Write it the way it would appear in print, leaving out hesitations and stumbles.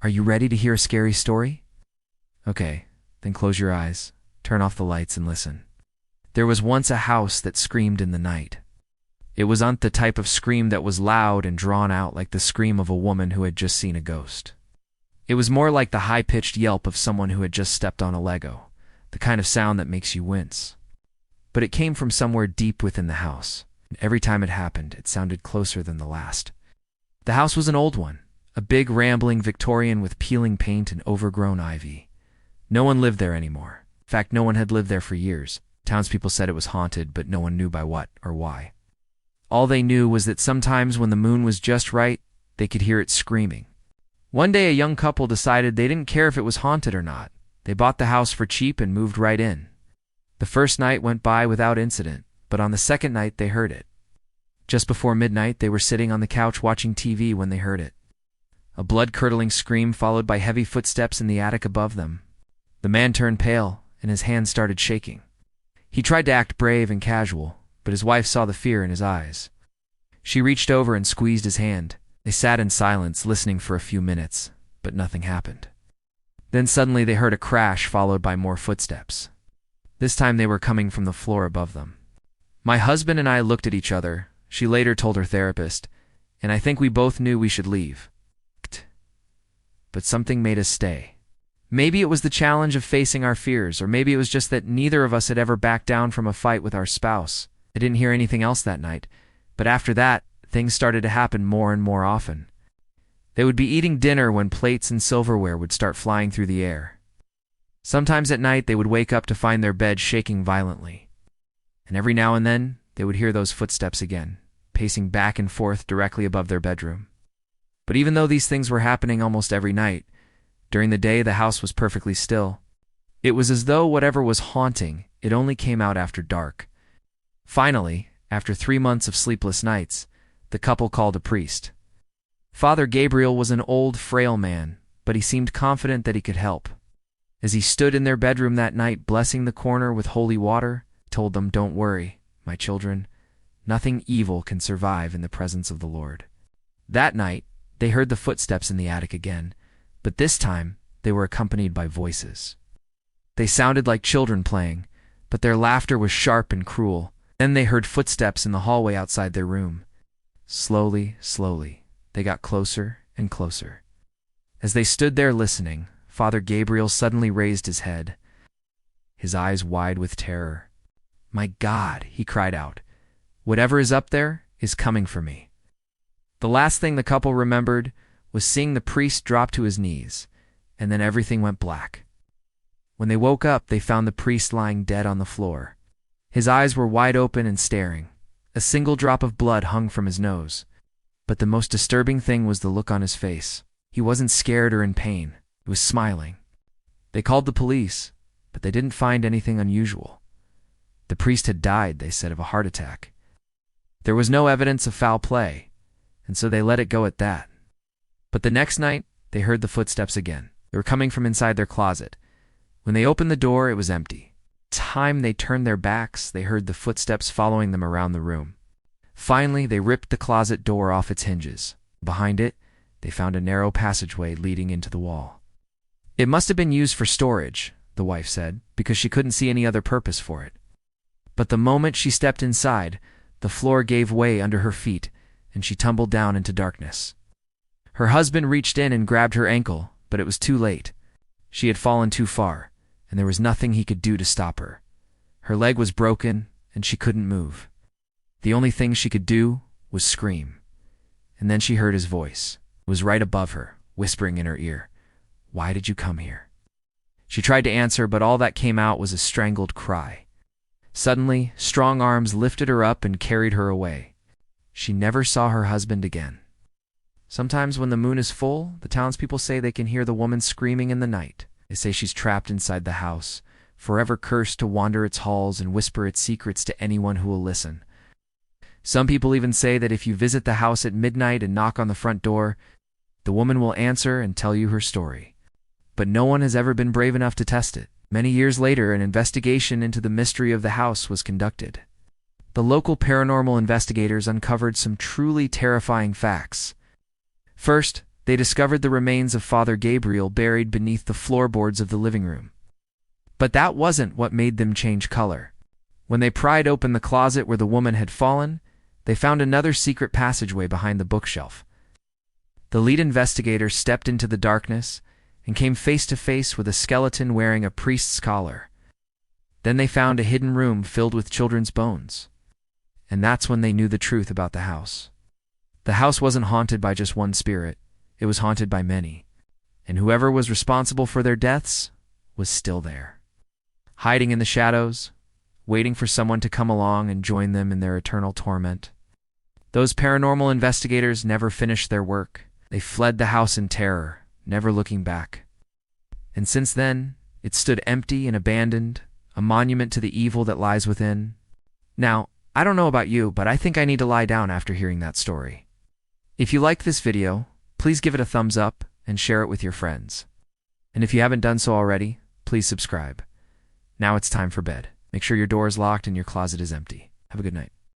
Are you ready to hear a scary story? Okay, then close your eyes, turn off the lights, and listen. There was once a house that screamed in the night. It wasn't the type of scream that was loud and drawn out like the scream of a woman who had just seen a ghost. It was more like the high-pitched yelp of someone who had just stepped on a Lego, the kind of sound that makes you wince. But it came from somewhere deep within the house, and every time it happened, it sounded closer than the last. The house was an old one, a big rambling Victorian with peeling paint and overgrown ivy. No one lived there anymore. In fact, no one had lived there for years. Townspeople said it was haunted, but no one knew by what or why. All they knew was that sometimes when the moon was just right, they could hear it screaming. One day a young couple decided they didn't care if it was haunted or not. They bought the house for cheap and moved right in. The first night went by without incident, but on the second night they heard it. Just before midnight, they were sitting on the couch watching TV when they heard it. A blood-curdling scream followed by heavy footsteps in the attic above them. The man turned pale, and his hands started shaking. He tried to act brave and casual, but his wife saw the fear in his eyes. She reached over and squeezed his hand. They sat in silence, listening for a few minutes, but nothing happened. Then suddenly they heard a crash followed by more footsteps. This time they were coming from the floor above them. My husband and I looked at each other, she later told her therapist, and I think we both knew we should leave. But something made us stay. Maybe it was the challenge of facing our fears, or maybe it was just that neither of us had ever backed down from a fight with our spouse. I didn't hear anything else that night, but after that, things started to happen more and more often. They would be eating dinner when plates and silverware would start flying through the air. Sometimes at night they would wake up to find their bed shaking violently. And every now and then, they would hear those footsteps again, pacing back and forth directly above their bedroom. But even though these things were happening almost every night, during the day the house was perfectly still. It was as though whatever was haunting, it only came out after dark. Finally, after 3 months of sleepless nights, the couple called a priest. Father Gabriel was an old, frail man, but he seemed confident that he could help. As he stood in their bedroom that night blessing the corner with holy water, he told them, "Don't worry, my children. Nothing evil can survive in the presence of the Lord." That night, they heard the footsteps in the attic again, but this time they were accompanied by voices. They sounded like children playing, but their laughter was sharp and cruel. Then they heard footsteps in the hallway outside their room. Slowly, slowly, they got closer and closer. As they stood there listening, Father Gabriel suddenly raised his head, his eyes wide with terror. "My God," he cried out, "whatever is up there is coming for me." The last thing the couple remembered was seeing the priest drop to his knees, and then everything went black. When they woke up, they found the priest lying dead on the floor. His eyes were wide open and staring. A single drop of blood hung from his nose. But the most disturbing thing was the look on his face. He wasn't scared or in pain. He was smiling. They called the police, but they didn't find anything unusual. The priest had died, they said, of a heart attack. There was no evidence of foul play, and so they let it go at that. But the next night, they heard the footsteps again. They were coming from inside their closet. When they opened the door, it was empty. Time they turned their backs, they heard the footsteps following them around the room. Finally, they ripped the closet door off its hinges. Behind it, they found a narrow passageway leading into the wall. It must have been used for storage, the wife said, because she couldn't see any other purpose for it. But the moment she stepped inside, the floor gave way under her feet, and she tumbled down into darkness. Her husband reached in and grabbed her ankle, but it was too late. She had fallen too far, and there was nothing he could do to stop her. Her leg was broken, and she couldn't move. The only thing she could do was scream. And then she heard his voice. It was right above her, whispering in her ear, "Why did you come here?" She tried to answer, but all that came out was a strangled cry. Suddenly, strong arms lifted her up and carried her away. She never saw her husband again. Sometimes when the moon is full, the townspeople say they can hear the woman screaming in the night. They say she's trapped inside the house, forever cursed to wander its halls and whisper its secrets to anyone who will listen. Some people even say that if you visit the house at midnight and knock on the front door, the woman will answer and tell you her story. But no one has ever been brave enough to test it. Many years later, an investigation into the mystery of the house was conducted. The local paranormal investigators uncovered some truly terrifying facts. First, they discovered the remains of Father Gabriel buried beneath the floorboards of the living room. But that wasn't what made them change color. When they pried open the closet where the woman had fallen, they found another secret passageway behind the bookshelf. The lead investigator stepped into the darkness and came face to face with a skeleton wearing a priest's collar. Then they found a hidden room filled with children's bones. And that's when they knew the truth about the house. The house wasn't haunted by just one spirit, it was haunted by many. And whoever was responsible for their deaths was still there, hiding in the shadows, waiting for someone to come along and join them in their eternal torment. Those paranormal investigators never finished their work. They fled the house in terror, never looking back. And since then, it stood empty and abandoned, a monument to the evil that lies within. Now, I don't know about you, but I think I need to lie down after hearing that story. If you liked this video, please give it a thumbs up and share it with your friends. And if you haven't done so already, please subscribe. Now it's time for bed. Make sure your door is locked and your closet is empty. Have a good night.